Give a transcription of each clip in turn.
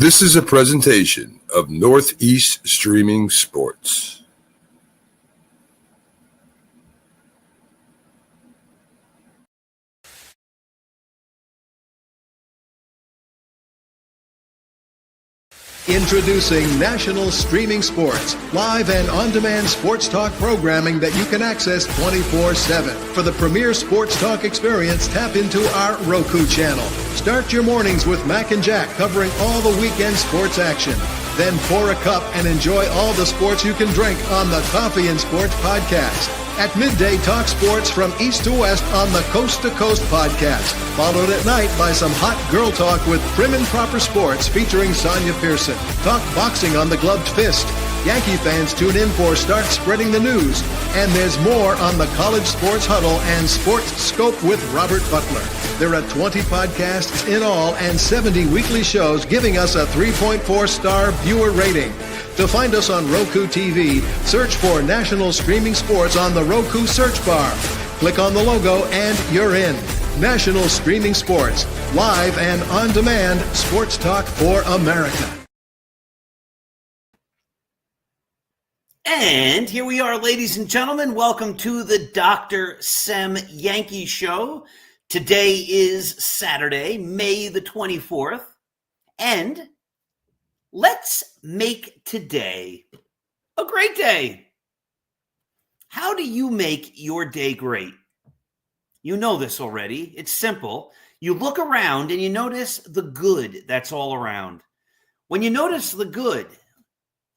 This is a presentation of Northeast Streaming Sports. Introducing National Streaming Sports, live and on-demand sports talk programming that you can access 24/7. For the premier sports talk experience, tap into our Roku channel. Start your mornings with Mac and Jack covering all the weekend sports action. Then pour a cup and enjoy all the sports you can drink on the Coffee and Sports podcast. At midday, talk sports from east to west on the Coast to Coast podcast. Followed at night by some hot girl talk with Prim and Proper Sports featuring Sonia Pearson. Talk boxing on the Gloved Fist. Yankee fans tune in for Start Spreading the News. And there's more on the College Sports Huddle and Sports Scope with Robert Butler. There are 20 podcasts in all and 70 weekly shows giving us a 3.4-star viewer rating. To find us on Roku TV, search for National Streaming Sports on the Roku search bar. Click on the logo and you're in. National Streaming Sports, live and on-demand sports talk for America. And here we are, ladies and gentlemen. Welcome to the Dr. Sem Yankees Show. Today is Saturday, May the 24th, and let's make today a great day. How do you make your day great? You know this already. It's simple. You look around and you notice the good that's all around. When you notice the good,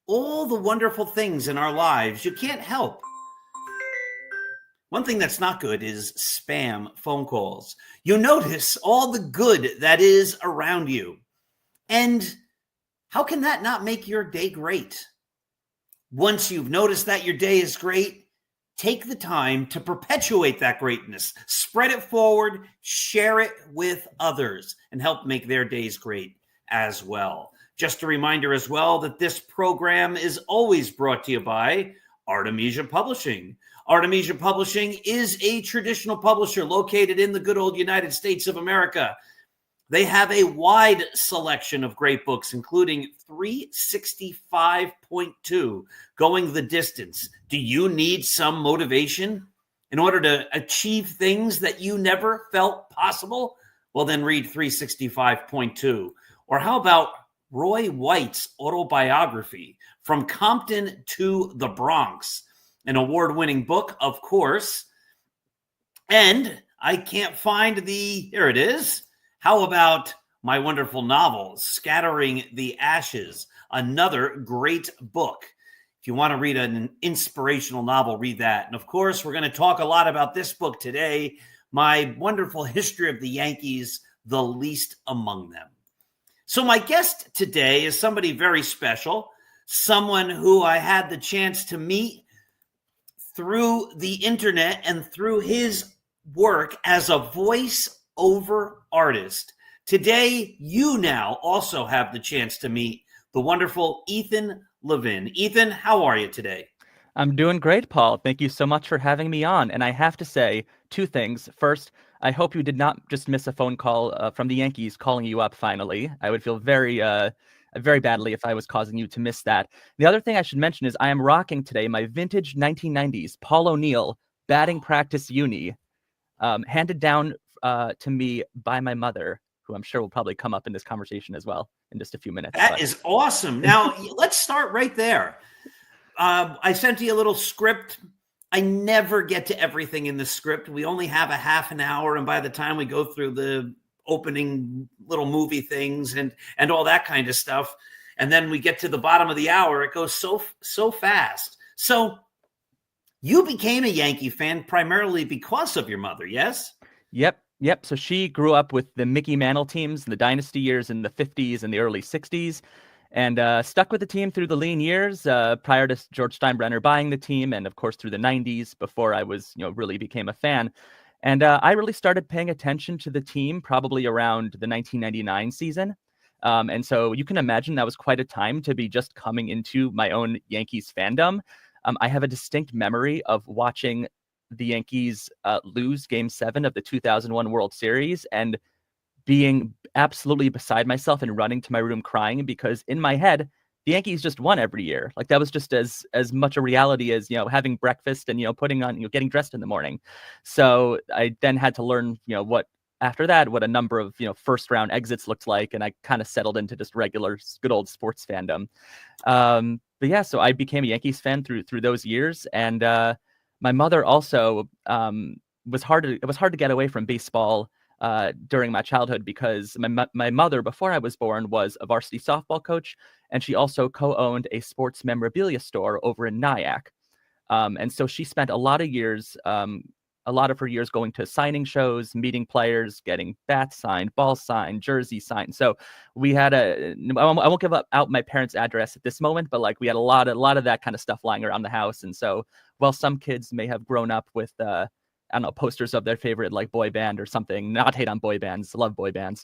all the wonderful things in our lives, you can't help. One thing that's not good is spam phone calls. You notice all the good that is around you. And how can that not make your day great? Once you've noticed that your day is great, take the time to perpetuate that greatness. Spread it forward, share it with others, and help make their days great as well. Just a reminder as well that this program is always brought to you by Artemisia Publishing. Artemisia Publishing is a traditional publisher located in the good old United States of America. They have a wide selection of great books, including 365.2, Going the Distance. Do you need some motivation in order to achieve things that you never felt possible? Well, then read 365.2. Or how about Roy White's autobiography, From Compton to the Bronx? An award-winning book, of course. And I can't find here it is. How about my wonderful novel, Scattering the Ashes? Another great book. If you want to read an inspirational novel, read that. And of course, we're going to talk a lot about this book today, my wonderful history of the Yankees, The Least Among Them. So my guest today is somebody very special, someone who I had the chance to meet through the internet and through his work as a voice-over artist. Today, you now also have the chance to meet the wonderful Ethan Levine. Ethan, how are you today? I'm doing great, Paul. Thank you so much for having me on. And I have to say two things. First, I hope you did not just miss a phone call from the Yankees calling you up finally. I would feel very badly if I was causing you to miss that. The other thing I should mention is I am rocking today my vintage 1990s Paul O'Neill batting practice uni, handed down to me by my mother, who I'm sure will probably come up in this conversation as well in just a few minutes. That is awesome. Now, let's start right there. I sent you a little script. I never get to everything in the script. We only have a half an hour, and by the time we go through the opening little movie things and all that kind of stuff, and then we get to the bottom of the hour, it goes so fast. So you became a Yankee fan primarily because of your mother, yes? Yep. So she grew up with the Mickey Mantle teams in the dynasty years in the 50s and the early 60s, and stuck with the team through the lean years prior to George Steinbrenner buying the team, and of course through the 90s before I was, really became a fan. And I really started paying attention to the team probably around the 1999 season. And so you can imagine that was quite a time to be just coming into my own Yankees fandom. I have a distinct memory of watching the Yankees lose Game 7 of the 2001 World Series and being absolutely beside myself and running to my room crying because in my head, the Yankees just won every year. Like that was just as much a reality as, having breakfast and, putting on, getting dressed in the morning. So I then had to learn, what a number of, first round exits looked like. And I kind of settled into just regular good old sports fandom. But yeah, so I became a Yankees fan through those years. And my mother also it was hard to get away from baseball during my childhood because my mother, before I was born, was a varsity softball coach, and she also co-owned a sports memorabilia store over in Nyack. And so she spent a lot of her years going to signing shows, meeting players, getting bats signed, balls signed, jerseys signed. So we had I won't give out my parents' address at this moment, but like we had a lot of that kind of stuff lying around the house. And so while some kids may have grown up with I don't know, posters of their favorite like boy band or something, not hate on boy bands, love boy bands,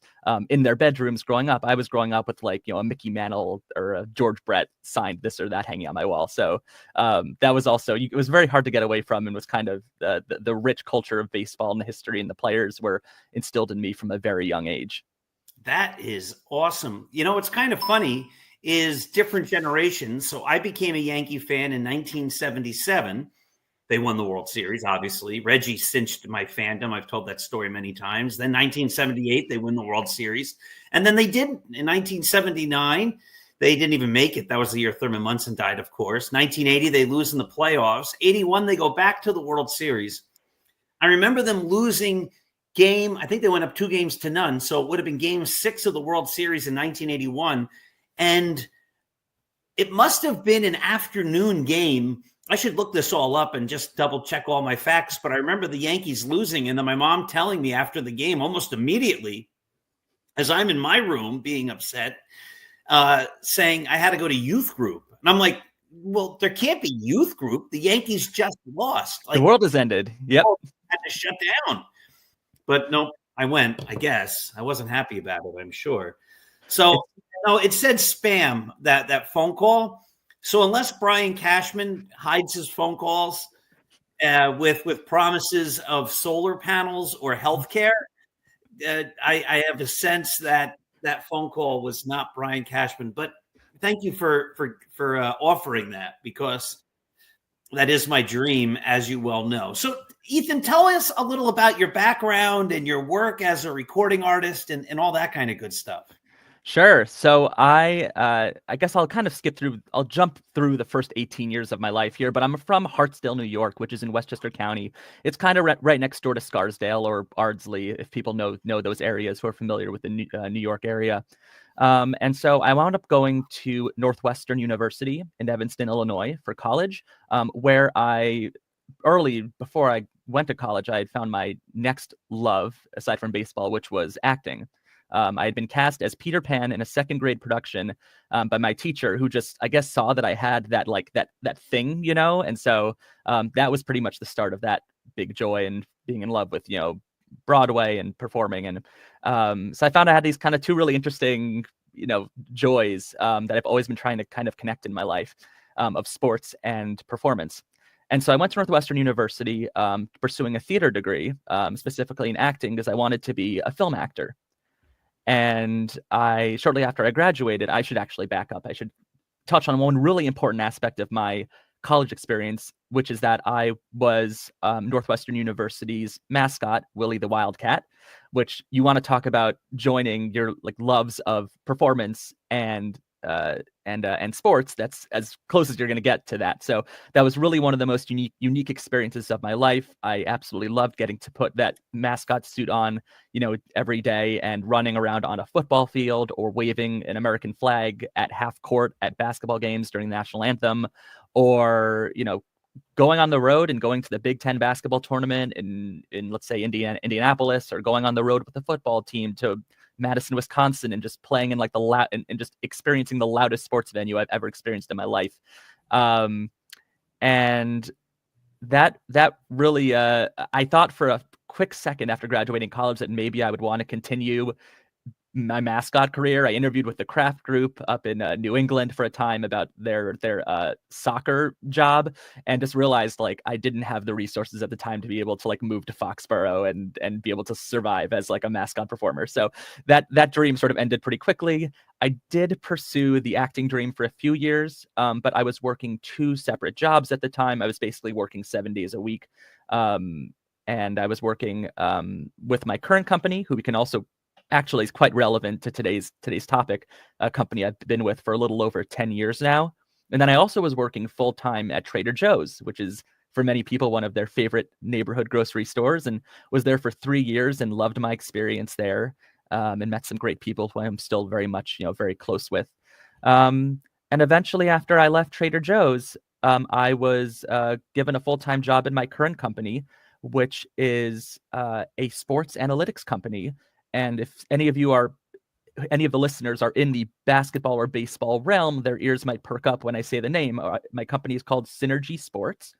in their bedrooms growing up. I was growing up with like, a Mickey Mantle or a George Brett signed this or that hanging on my wall. So that was also, it was very hard to get away from and was kind of the rich culture of baseball and the history and the players were instilled in me from a very young age. That is awesome. What's kind of funny is different generations. So I became a Yankee fan in 1977. They won the World Series, obviously. Reggie cinched my fandom. I've told that story many times. Then 1978, they win the World Series. And then they did in 1979. They didn't even make it. That was the year Thurman Munson died, of course. 1980, they lose in the playoffs. 81, they go back to the World Series. I remember them losing I think they went up 2-0. So it would have been game 6 of the World Series in 1981. And it must have been an afternoon game. I should look this all up and just double check all my facts. But I remember the Yankees losing and then my mom telling me after the game almost immediately, as I'm in my room being upset, saying I had to go to youth group. And I'm like, well, there can't be youth group. The Yankees just lost. The world has ended. Yep. Had to shut down. But no, I went, I guess. I wasn't happy about it, I'm sure. So it said spam, that phone call. So unless Brian Cashman hides his phone calls with promises of solar panels or healthcare, I have a sense that phone call was not Brian Cashman. But thank you for offering that because that is my dream, as you well know. So Ethan, tell us a little about your background and your work as a recording artist and all that kind of good stuff. Sure. So I guess I'll kind of I'll jump through the first 18 years of my life here, but I'm from Hartsdale, New York, which is in Westchester County. It's kind of right next door to Scarsdale or Ardsley, if people know those areas who are familiar with the New York area. And so I wound up going to Northwestern University in Evanston, Illinois for college, where before I went to college, I had found my next love, aside from baseball, which was acting. I had been cast as Peter Pan in a second grade production by my teacher, who just, I guess, saw that I had that thing, and so that was pretty much the start of that big joy and being in love with, Broadway and performing. And so I found I had these kind of two really interesting, joys that I've always been trying to kind of connect in my life of sports and performance. And so I went to Northwestern University pursuing a theater degree, specifically in acting, because I wanted to be a film actor. And shortly after I graduated, I should actually back up. I should touch on one really important aspect of my college experience, which is that I was Northwestern University's mascot, Willie the Wildcat, which you want to talk about joining your loves of performance and sports. That's as close as you're going to get to that. So that was really one of the most unique experiences of my life. I absolutely loved getting to put that mascot suit on, every day and running around on a football field or waving an American flag at half court at basketball games during the national anthem, or, going on the road and going to the Big Ten basketball tournament in let's say Indianapolis, or going on the road with the football team to Madison, Wisconsin, and just playing in and just experiencing the loudest sports venue I've ever experienced in my life. And that really, I thought for a quick second after graduating college that maybe I would want to continue my mascot career. I interviewed with the Kraft Group up in New England for a time about their soccer job, and just realized like I didn't have the resources at the time to be able to like move to Foxborough and be able to survive as like a mascot performer. So that dream sort of ended pretty quickly. I did pursue the acting dream for a few years, but I was working 2 separate jobs at the time. I was basically working 7 days a week. And I was working with my current company, who we can also actually is quite relevant to today's topic, a company I've been with for a little over 10 years now. And then I also was working full time at Trader Joe's, which is for many people one of their favorite neighborhood grocery stores, and was there for 3 years and loved my experience there, and met some great people who I'm still very much, very close with. And eventually after I left Trader Joe's, I was given a full-time job in my current company, which is a sports analytics company. And if any of the listeners are in the basketball or baseball realm, their ears might perk up when I say the name. My company is called Synergy Sports,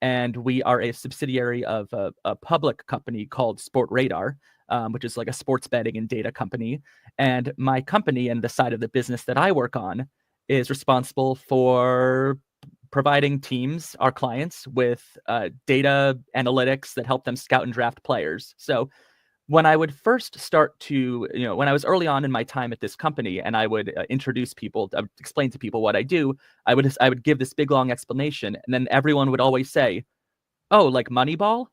and we are a subsidiary of a public company called Sport Radar, which is like a sports betting and data company. And my company and the side of the business that I work on is responsible for providing teams, our clients, with data analytics that help them scout and draft players. So when I would first start to, when I was early on in my time at this company, and I would introduce people, I would explain to people what I do, I would give this big long explanation, and then everyone would always say, "Oh, like Moneyball?"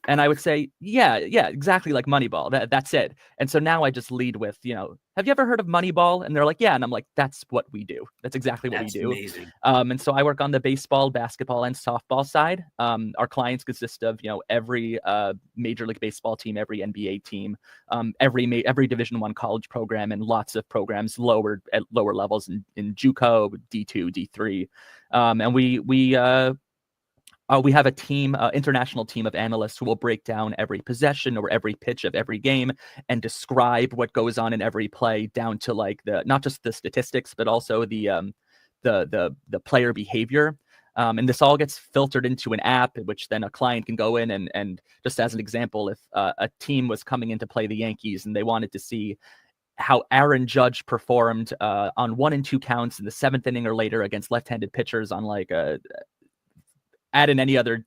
And I would say, yeah, exactly like Moneyball. That's it. And so now I just lead with, have you ever heard of Moneyball? And they're like, yeah. And I'm like, that's what we do. That's exactly what we do. Amazing. And so I work on the baseball, basketball, and softball side. Our clients consist of, every Major League Baseball team, every NBA team, every Division I college program, and lots of programs at lower levels in JUCO, D2, D3. And we have a team, international team of analysts who will break down every possession or every pitch of every game and describe what goes on in every play, down to like not just the statistics, but also the player behavior. And this all gets filtered into an app, which then a client can go in and just as an example, if a team was coming in to play the Yankees and they wanted to see how Aaron Judge performed on 1 and 2 counts in the 7th inning or later against left-handed pitchers on like add in any other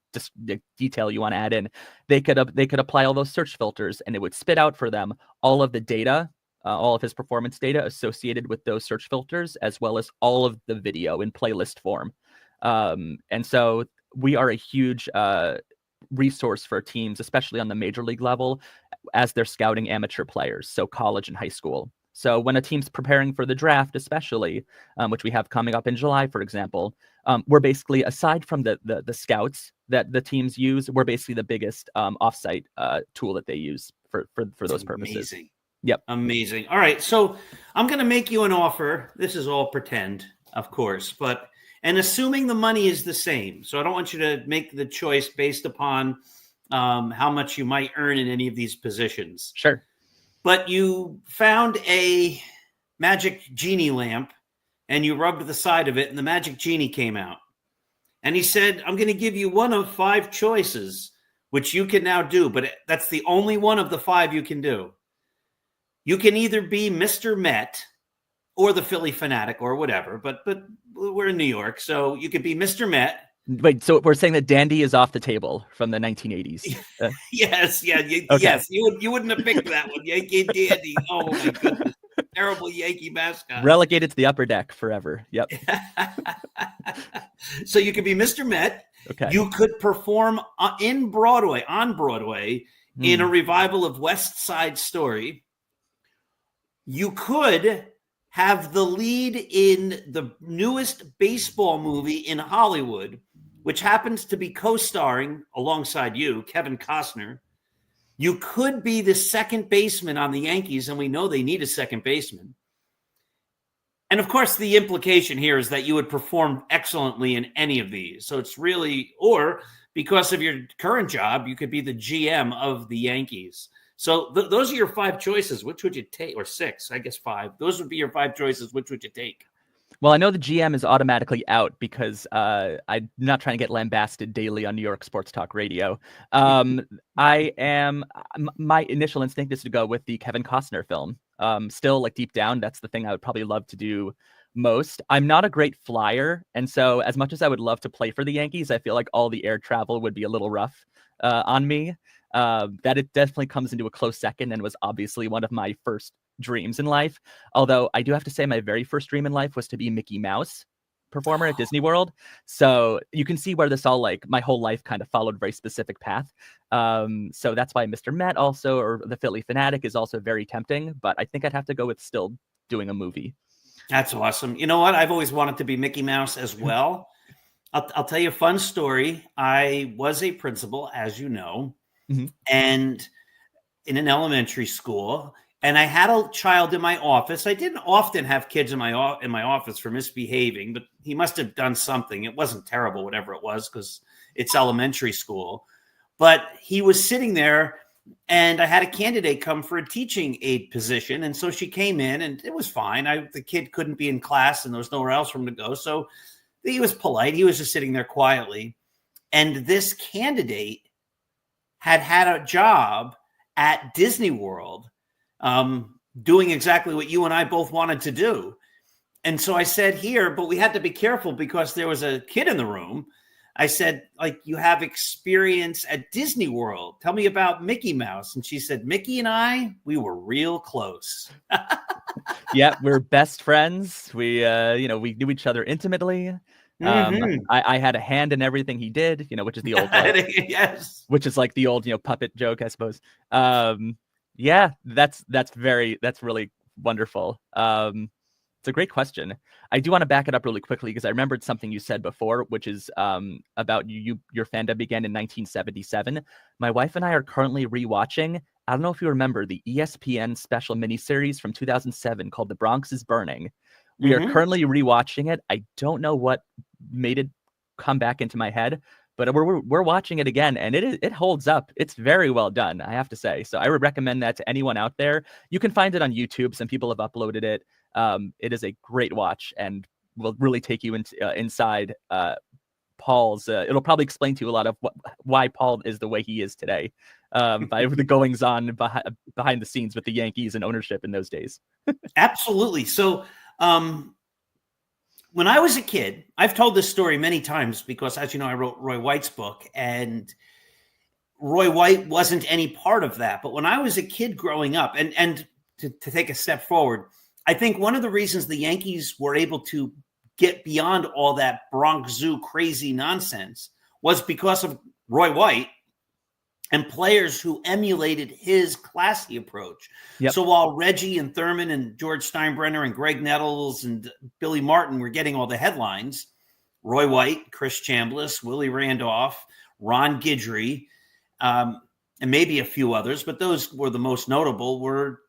detail you want to add in, they could apply all those search filters, and it would spit out for them all of the data, all of his performance data associated with those search filters, as well as all of the video in playlist form. And so we are a huge resource for teams, especially on the major league level, as they're scouting amateur players, so college and high school. So when a team's preparing for the draft, especially, which we have coming up in July, for example, we're basically, aside from the scouts that the teams use, we're basically the biggest offsite tool that they use for those purposes. Amazing. Yep. Amazing. All right. So I'm going to make you an offer. This is all pretend, of course, and assuming the money is the same. So I don't want you to make the choice based upon how much you might earn in any of these positions. Sure. But you found a magic genie lamp and you rubbed the side of it and the magic genie came out. And he said, I'm going to give you one of 5 choices, which you can now do. But that's the only one of the 5 you can do. You can either be Mr. Met or the Philly Fanatic or whatever. But we're in New York, so you could be Mr. Met. Wait, so we're saying that Dandy is off the table from the 1980s? Yes, yeah, Okay. Yes. You wouldn't have picked that one, Yankee Dandy. Oh my goodness, terrible Yankee mascot, relegated to the upper deck forever. Yep. So you could be Mr. Met. Okay. You could perform on Broadway, in a revival of West Side Story. You could have the lead in the newest baseball movie in Hollywood, which happens to be co-starring alongside you, Kevin Costner. You could be the second baseman on the Yankees, and we know they need a second baseman. And of course, the implication here is that you would perform excellently in any of these. So it's really, or because of your current job, you could be the GM of the Yankees. So those are your 5 choices. Which would you take? Or 6, I guess 5. Those would be your 5 choices. Which would you take? Well, I know the GM is automatically out because I'm not trying to get lambasted daily on New York Sports Talk Radio. My initial instinct is to go with the Kevin Costner film. Still, like deep down, that's the thing I would probably love to do most. I'm not a great flyer, and so as much as I would love to play for the Yankees, I feel like all the air travel would be a little rough on me. That it definitely comes into a close second, and was obviously one of my first dreams in life. Although I do have to say my very first dream in life was to be Mickey Mouse performer at Disney World. So you can see where this all, like, my whole life kind of followed a very specific path. So that's why Mr. Met also, or the Philly Fanatic, is also very tempting, but I think I'd have to go with still doing a movie. That's awesome. You know what? I've always wanted to be Mickey Mouse as well. I'll tell you a fun story. I was a principal, as you know, and in an elementary school, and I had a child in my office. I didn't often have kids in my office for misbehaving, but he must have done something. It wasn't terrible, whatever it was, because it's elementary school. But he was sitting there, and I had a candidate come for a teaching aide position. And so she came in, and it was fine. The kid couldn't be in class, and there was nowhere else for him to go. So he was polite. He was just sitting there quietly. And this candidate had a job at Disney World, doing exactly what you and I both wanted to do. And so I said, here, but we had to be careful because there was a kid in the room. I said, like, you have experience at Disney World. Tell me about Mickey Mouse. And she said, Mickey and I, we were real close. Yeah, we're best friends. We, we knew each other intimately. I had a hand in everything he did, which is the old, yes, which is like the old, puppet joke, I suppose. Yeah, that's really wonderful. It's a great question. I do want to back it up really quickly because I remembered something you said before, which is about your fandom began in 1977. My wife and I are currently rewatching. I don't know if you remember the ESPN special miniseries from 2007 called The Bronx is Burning. We are currently rewatching it. I don't know what made it come back into my head, but we're watching it again, and it holds up. It's very well done, I have to say. So I would recommend that to anyone out there. You can find it on YouTube. Some people have uploaded it. It is a great watch and will really take you inside Paul's. It'll probably explain to you a lot of why Paul is the way he is today, by the goings on behind the scenes with the Yankees and ownership in those days. Absolutely. So when I was a kid, I've told this story many times because, as you know, I wrote Roy White's book, and Roy White wasn't any part of that. But when I was a kid growing up, and to take a step forward, I think one of the reasons the Yankees were able to get beyond all that Bronx Zoo crazy nonsense was because of Roy White and players who emulated his classy approach. Yep. So while Reggie and Thurman and George Steinbrenner and Greg Nettles and Billy Martin were getting all the headlines, Roy White, Chris Chambliss, Willie Randolph, Ron Guidry, and maybe a few others, but those were the most notable, were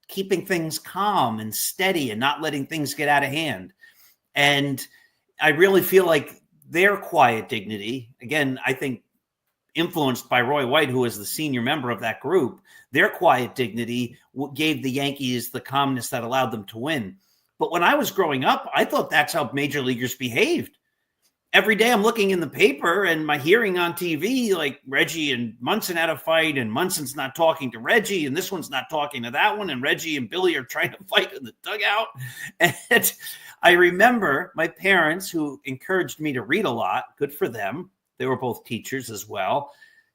keeping things calm and steady and not letting things get out of hand. And I really feel like their quiet dignity, again, I think influenced by Roy White, who was the senior member of that group, their quiet dignity gave the Yankees the calmness that allowed them to win. But when I was growing up, I thought that's how major leaguers behaved. Every day I'm looking in the paper and my hearing on TV, like Reggie and Munson had a fight, and Munson's not talking to Reggie, and this one's not talking to that one, and Reggie and Billy are trying to fight in the dugout. And I remember my parents, who encouraged me to read a lot, good for them. They were both teachers as well.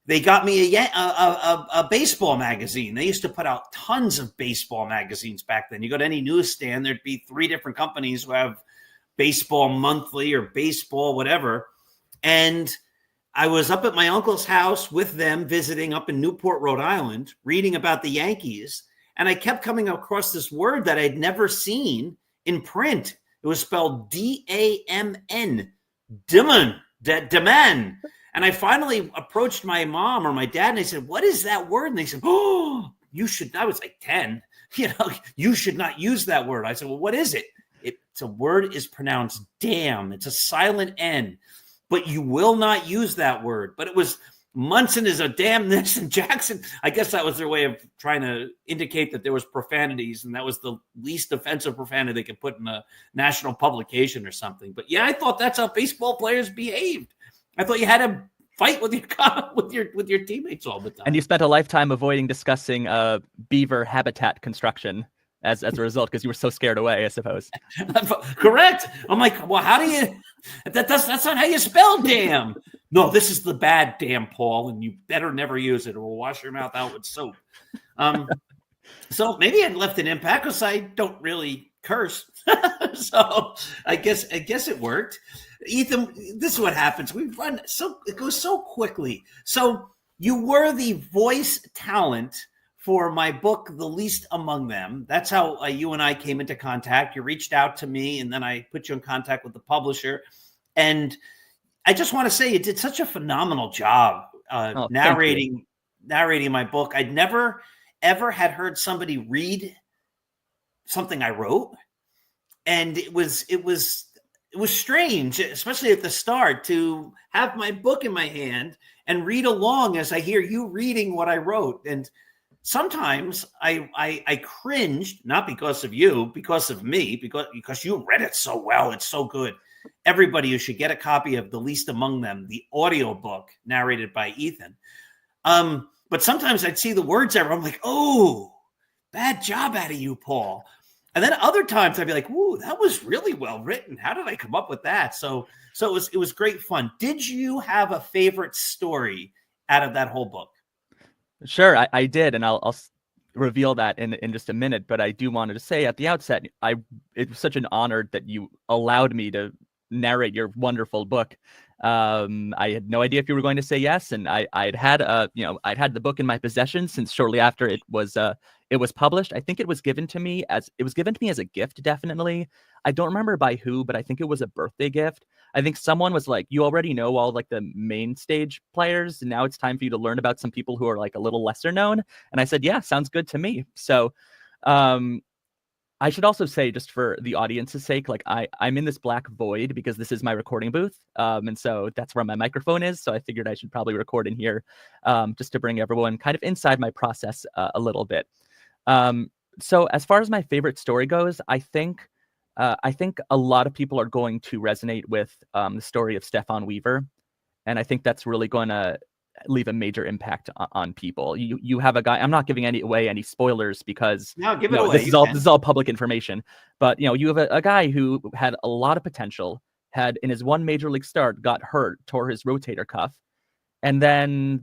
They got me a baseball magazine. They used to put out tons of baseball magazines back then. You go to any newsstand, there'd be 3 different companies who have Baseball Monthly or Baseball whatever. And I was up at my uncle's house with them, visiting up in Newport, Rhode Island, reading about the Yankees. And I kept coming across this word that I'd never seen in print. It was spelled D-A-M-N, Demon. And I finally approached my mom or my dad, and I said, what is that word? And they said, oh, you should, I was like 10, you should not use that word. I said, well, what is it? It's a word is pronounced damn. It's a silent N, but you will not use that word. But it was Munson is a damn this, and Jackson, I guess that was their way of trying to indicate that there was profanities, and that was the least offensive profanity they could put in a national publication or something. But yeah, I thought that's how baseball players behaved. I thought you had to fight with your teammates all the time. And you spent a lifetime avoiding discussing beaver habitat construction. as a result because you were so scared away, I suppose. Correct. I'm like, well, how do you? That's not how you spell damn. No, this is the bad damn, Paul, and you better never use it, or we'll wash your mouth out with soap. So maybe I left an impact because I don't really curse. So I guess it worked. Ethan, this is what happens. We run it goes so quickly. So you were the voice talent for my book, The Least Among Them. That's how you and I came into contact. You reached out to me, and then I put you in contact with the publisher. And I just want to say you did such a phenomenal job narrating my book. I'd never, ever had heard somebody read something I wrote. And it was strange, especially at the start, to have my book in my hand and read along as I hear you reading what I wrote. And sometimes I cringed, not because of you, because of me, because you read it so well. It's so good. Everybody who should get a copy of The Least Among Them, the audiobook narrated by Ethan. But sometimes I'd see the words there. I'm like, oh, bad job out of you, Paul. And then other times I'd be like, ooh, that was really well written. How did I come up with that? So it was great fun. Did you have a favorite story out of that whole book? Sure, I did, and I'll reveal that in just a minute. But I do wanted to say at the outset, it was such an honor that you allowed me to narrate your wonderful book. I had no idea if you were going to say yes, and I'd had the book in my possession since shortly after it was published. I think it was given to me as a gift, definitely. I don't remember by who, but I think it was a birthday gift. I think someone was like, you already know all like the main stage players, and now it's time for you to learn about some people who are like a little lesser known. And I said, yeah, sounds good to me. So I should also say, just for the audience's sake, like I'm in this black void because this is my recording booth. And so that's where my microphone is. So I figured I should probably record in here just to bring everyone kind of inside my process a little bit. So as far as my favorite story goes, I think a lot of people are going to resonate with the story of Stefan Weaver. And I think that's really going to leave a major impact on people. You have a guy, I'm not giving away any spoilers because no, give it away. This is all public information, but you have a guy who had a lot of potential, had in his one major league start, got hurt, tore his rotator cuff, and then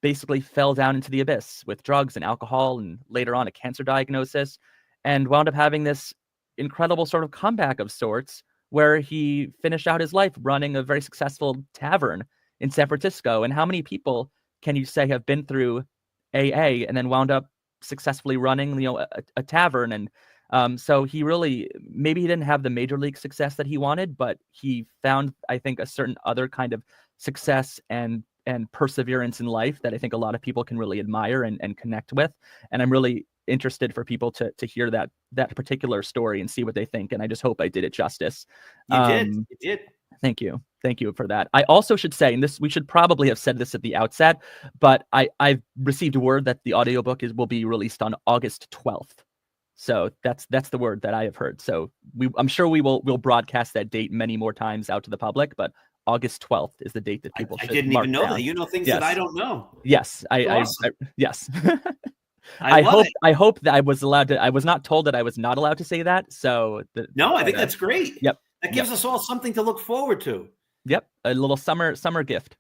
basically fell down into the abyss with drugs and alcohol and later on a cancer diagnosis, and wound up having this incredible sort of comeback of sorts where he finished out his life running a very successful tavern in San Francisco. And how many people can you say have been through AA and then wound up successfully running, a tavern? And so he really, maybe he didn't have the major league success that he wanted, but he found, I think, a certain other kind of success and perseverance in life that I think a lot of people can really admire and connect with. And I'm really interested for people to hear that particular story and see what they think. And I just hope I did it justice. You did. Thank you for that. I also should say, and we should probably have said this at the outset, but I've received word that the audiobook will be released on August 12th. So that's the word that I have heard. So I'm sure we'll broadcast that date many more times out to the public, but August 12th is the date that people should mark down. I didn't even know that. You know things that I don't know. Yes, yes. I hope that I was allowed to. I was not told that I was not allowed to say that. So I think that's great. Yep. That gives us all something to look forward to. Yep, a little summer gift.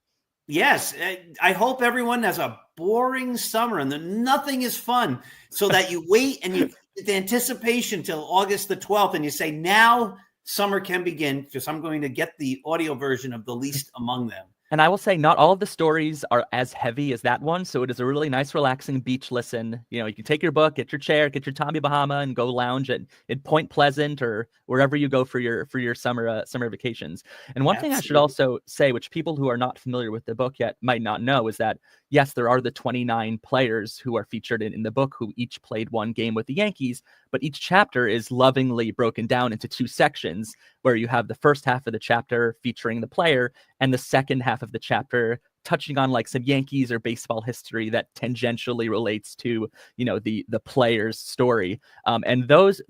Yes, I hope everyone has a boring summer and that nothing is fun, so that you wait and the anticipation till August the 12th, and you say, now summer can begin because I'm going to get the audio version of The Least Among Them. And I will say, not all of the stories are as heavy as that one. So it is a really nice, relaxing beach listen. You can take your book, get your chair, get your Tommy Bahama, and go lounge at Point Pleasant or wherever you go for your summer vacations. And one thing I should also say, which people who are not familiar with the book yet might not know, is that yes, there are the 29 players who are featured in the book who each played one game with the Yankees, but each chapter is lovingly broken down into two sections, where you have the first half of the chapter featuring the player and the second half of the chapter touching on like some Yankees or baseball history that tangentially relates to, the player's story. And those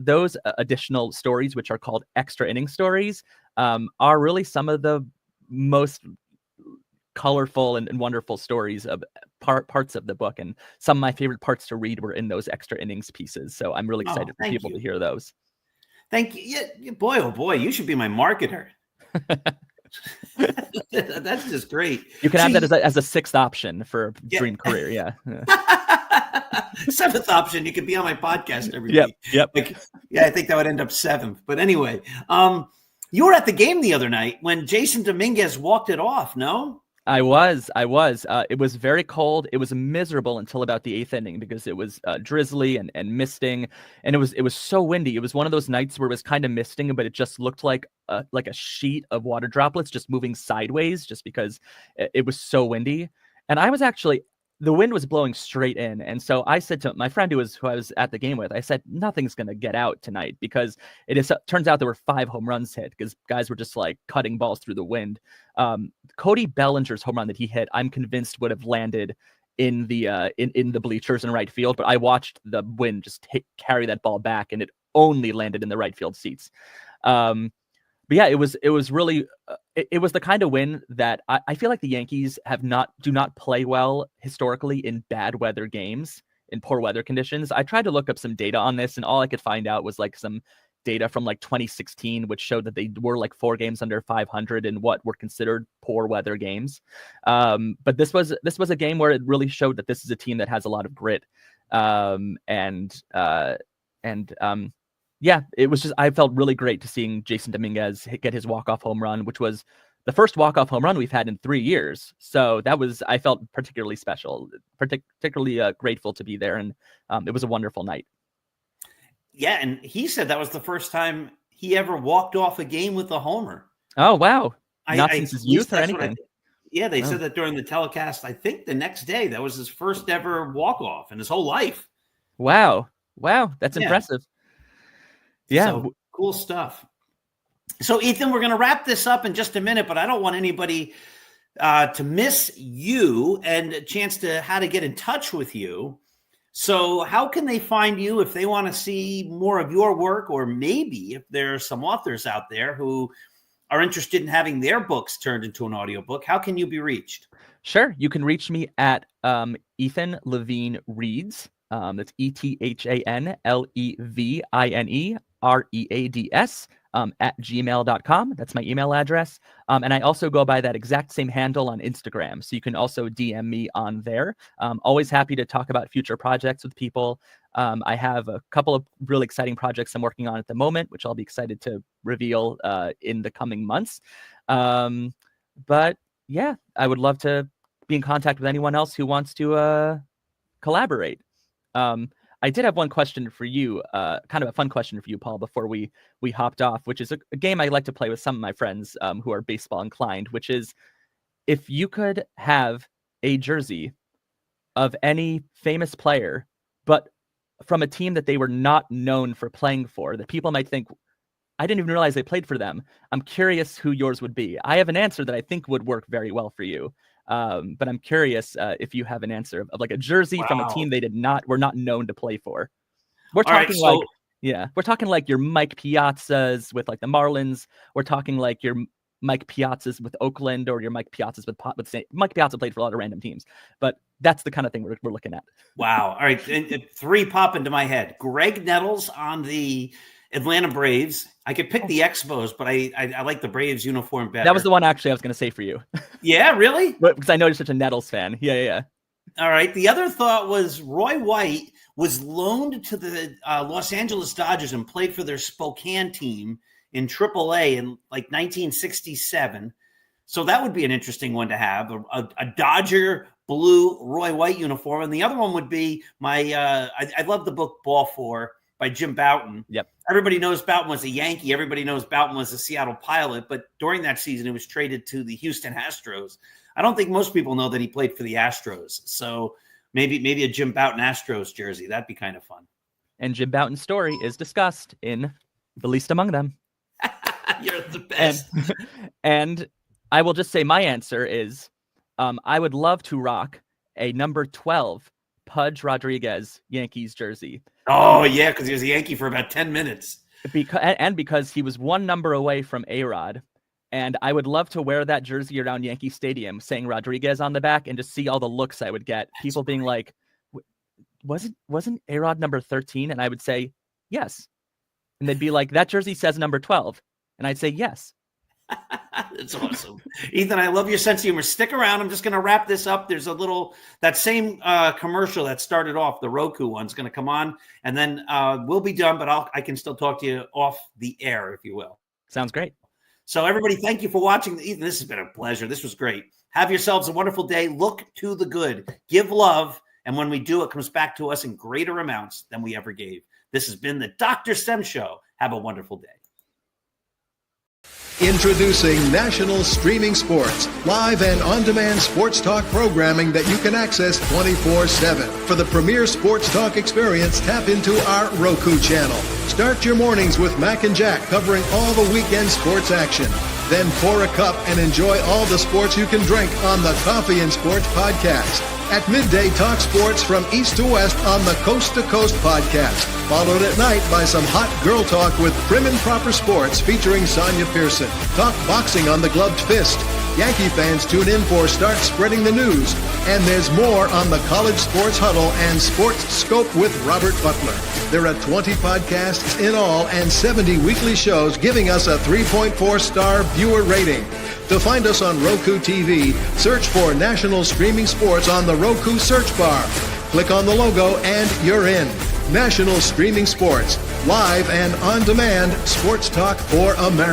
additional stories, which are called extra inning stories, are really some of the most colorful and wonderful stories of parts of the book, and some of my favorite parts to read were in those extra innings pieces. So I'm really excited for people to hear those. Thank you. Yeah, boy, oh boy, you should be my marketer. That's just great. You can have that as a sixth option for dream career. Yeah. Seventh option, you could be on my podcast every week. Yep. I think that would end up seventh. But anyway, you were at the game the other night when Jason Dominguez walked it off, no? I was. It was very cold. It was miserable until about the eighth inning because it was drizzly and misting, and it was so windy. It was one of those nights where it was kind of misting, but it just looked like a sheet of water droplets just moving sideways, just because it was so windy. And the wind was blowing straight in, and so I said to my friend who I was at the game with, I said, nothing's gonna get out tonight, because turns out there were 5 home runs hit because guys were just like cutting balls through the wind. Cody Bellinger's home run that he hit, I'm convinced would have landed in the bleachers in right field, but I watched the wind just carry that ball back, and it only landed in the right field seats. But yeah, it was really it was the kind of win that I feel like the Yankees do not play well historically in bad weather games, in poor weather conditions. I tried to look up some data on this, and all I could find out was like some data from like 2016, which showed that they were like 4 games under 500 in what were considered poor weather games. But this was a game where it really showed that this is a team that has a lot of grit. Yeah, it was just, I felt really great to seeing Jason Dominguez get his walk-off home run, which was the first walk-off home run we've had in 3 years. So I felt particularly special, particularly grateful to be there. And it was a wonderful night. Yeah, and he said that was the first time he ever walked off a game with a homer. Oh, wow. Not since his youth or anything. They said that during the telecast. I think the next day, that was his first ever walk-off in his whole life. Wow. That's impressive. Yeah. So, cool stuff. So, Ethan, we're going to wrap this up in just a minute, but I don't want anybody to miss you and a chance to how to get in touch with you. So how can they find you if they want to see more of your work, or maybe if there are some authors out there who are interested in having their books turned into an audiobook? How can you be reached? Sure. You can reach me at Ethan Levine Reads. That's EthanLevineReads at gmail.com. That's my email address. And I also go by that exact same handle on Instagram. So you can also DM me on there. Always happy to talk about future projects with people. I have a couple of really exciting projects I'm working on at the moment, which I'll be excited to reveal in the coming months. But yeah, I would love to be in contact with anyone else who wants to collaborate. I did have one question for you, kind of a fun question for you, Paul, before we hopped off, which is a game I like to play with some of my friends who are baseball inclined, which is, if you could have a jersey of any famous player, but from a team that they were not known for playing for, that people might think, I didn't even realize they played for them. I'm curious who yours would be. I have an answer that I think would work very well for you. But I'm curious if you have an answer of like a jersey from a team they were not known to play for. We're talking we're talking like your Mike Piazzas with like the Marlins. We're talking like your Mike Piazzas with Oakland, or your Mike Piazzas with Mike Piazza played for a lot of random teams, but that's the kind of thing we're looking at. Wow. All right. And 3 pop into my head. Greg Nettles on the Atlanta Braves. I could pick the Expos, but I like the Braves uniform better. That was the one actually I was going to say for you. Yeah, really? Because I know you're such a Nettles fan. Yeah. All right. The other thought was Roy White was loaned to the Los Angeles Dodgers and played for their Spokane team in AAA in like 1967. So that would be an interesting one to have, a Dodger blue Roy White uniform. And the other one would be I love the book Ball 4 by Jim Bouton. Yep. Everybody knows Bouton was a Yankee. Everybody knows Bouton was a Seattle Pilot. But during that season, he was traded to the Houston Astros. I don't think most people know that he played for the Astros. So maybe a Jim Bouton Astros jersey. That'd be kind of fun. And Jim Bouton's story is discussed in The Least Among Them. You're the best. And I will just say my answer is I would love to rock a number 12 Pudge Rodriguez Yankees jersey. Oh, yeah, because he was a Yankee for about 10 minutes. Because he was one number away from A-Rod. And I would love to wear that jersey around Yankee Stadium saying Rodriguez on the back and just see all the looks I would get. People being like, wasn't A-Rod number 13? And I would say, yes. And they'd be like, that jersey says number 12. And I'd say, yes. That's awesome. Ethan, I love your sense of humor. Stick around. I'm just going to wrap this up. There's that same commercial that started off, the Roku one's going to come on, and then we'll be done, but I can still talk to you off the air, if you will. Sounds great. So everybody, thank you for watching. Ethan, this has been a pleasure. This was great. Have yourselves a wonderful day. Look to the good. Give love. And when we do, it comes back to us in greater amounts than we ever gave. This has been the Dr. Sem Show. Have a wonderful day. Introducing National Streaming Sports, live and on-demand sports talk programming that you can access 24/7. For the premier sports talk experience, tap into our Roku channel. Start your mornings with Mac and Jack covering all the weekend sports action. Then pour a cup and enjoy all the sports you can drink on the Coffee and Sports podcast. At midday, talk sports from east to west on the Coast to Coast podcast. Followed at night by some hot girl talk with Prim and Proper Sports featuring Sonia Pearson. Talk boxing on the Gloved Fist. Yankee fans tune in for Start Spreading the News. And there's more on the College Sports Huddle and Sports Scope with Robert Butler. There are 20 podcasts in all and 70 weekly shows giving us a 3.4-star viewer rating. To find us on Roku TV, search for National Streaming Sports on the Roku search bar. Click on the logo and you're in. National Streaming Sports, live and on-demand sports talk for America.